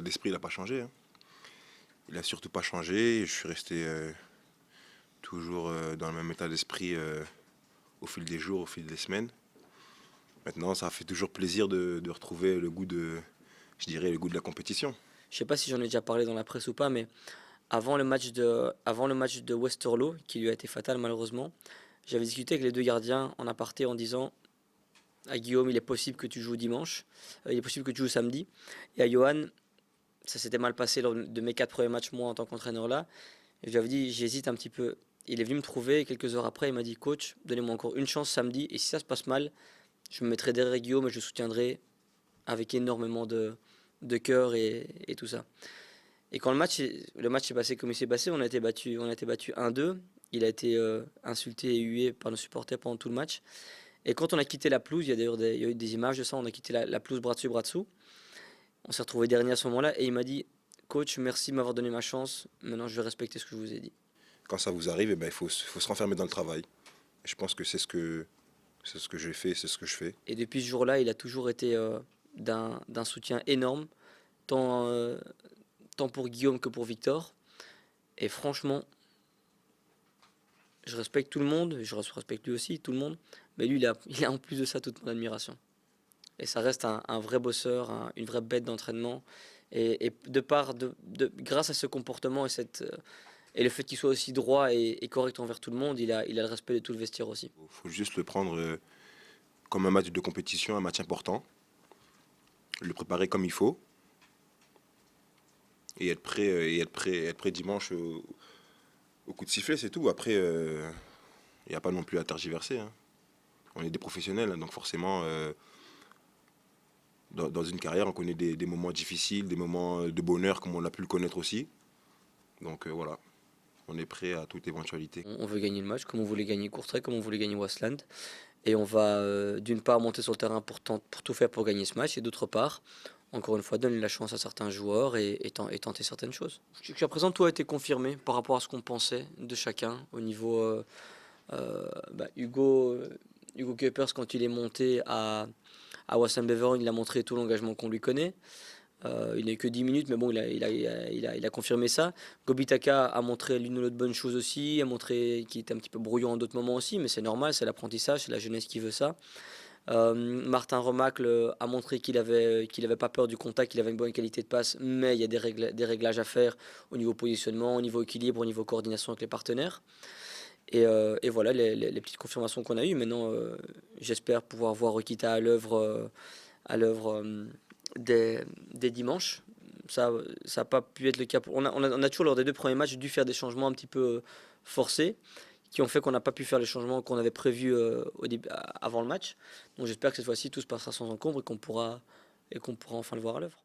l'état d'esprit, il n'a pas changé, hein. Il n'a surtout pas changé. Je suis resté toujours dans le même état d'esprit au fil des jours, au fil des semaines. Maintenant, ça fait toujours plaisir de retrouver le goût je dirais, le goût de la compétition. Je sais pas si j'en ai déjà parlé dans la presse ou pas, mais avant le match de Westerlo, qui lui a été fatal malheureusement, j'avais discuté avec les deux gardiens en aparté en disant à Guillaume, il est possible que tu joues dimanche, il est possible que tu joues samedi, et à Johan, ça s'était mal passé lors de mes 4 premiers matchs moi en tant qu'entraîneur là, et je lui avais dit, j'hésite un petit peu. Il est venu me trouver et quelques heures après, il m'a dit, coach, donnez-moi encore une chance samedi, et si ça se passe mal, je me mettrai derrière Guillaume et je le soutiendrai avec énormément de cœur et tout ça. Et quand le match s'est passé comme il s'est passé, on a été battu 1-2. Il a été insulté et hué par nos supporters pendant tout le match. Et quand on a quitté la pelouse, il y a eu des images de ça, on a quitté la pelouse bras dessus, bras dessous. On s'est retrouvé dernier à ce moment-là et il m'a dit, coach, merci de m'avoir donné ma chance, maintenant je vais respecter ce que je vous ai dit. Quand ça vous arrive, eh ben, faut se renfermer dans le travail. Et je pense que c'est ce que j'ai fait, c'est ce que je fais. Et depuis ce jour-là, il a toujours été d'un soutien énorme, tant, tant pour Guillaume que pour Victor. Et franchement, je respecte tout le monde, je respecte lui aussi, tout le monde, mais lui, il a en plus de ça toute mon admiration. Et ça reste un vrai bosseur, une vraie bête d'entraînement. Et grâce à ce comportement et le fait qu'il soit aussi droit et correct envers tout le monde, il a le respect de tout le vestiaire aussi. Il faut juste le prendre comme un match de compétition, un match important, le préparer comme il faut et être prêt dimanche au coup de sifflet, c'est tout. Après, il n'y a pas non plus à tergiverser, hein. On est des professionnels, hein, donc forcément, dans une carrière, on connaît des moments difficiles, des moments de bonheur comme on a pu le connaître aussi. Donc voilà, on est prêt à toute éventualité. On veut gagner le match comme on voulait gagner Courtrai, comme on voulait gagner Wasland. Et on va d'une part monter sur le terrain pour tout faire pour gagner ce match, et d'autre part, encore une fois, donner la chance à certains joueurs et tenter certaines choses. Jusqu'à présent, tout a été confirmé par rapport à ce qu'on pensait de chacun au niveau Hugo Kuipers, quand il est monté à Wassam Beveren, il a montré tout l'engagement qu'on lui connaît. Il n'est que 10 minutes, mais bon, il a confirmé ça. Gobitaka a montré l'une ou l'autre bonne chose aussi, a montré qu'il était un petit peu brouillon en d'autres moments aussi, mais c'est normal, c'est l'apprentissage, c'est la jeunesse qui veut ça. Martin Remacle a montré qu'il avait pas peur du contact, qu'il avait une bonne qualité de passe, mais il y a des réglages à faire au niveau positionnement, au niveau équilibre, au niveau coordination avec les partenaires. Et voilà les petites confirmations qu'on a eues. Maintenant, j'espère pouvoir voir Rokita à l'œuvre des dimanches. Ça n'a pas pu être le cas. On a toujours, lors des 2 premiers matchs, dû faire des changements un petit peu forcés qui ont fait qu'on n'a pas pu faire les changements qu'on avait prévus avant le match. Donc j'espère que cette fois-ci, tout se passera sans encombre et qu'on pourra enfin le voir à l'œuvre.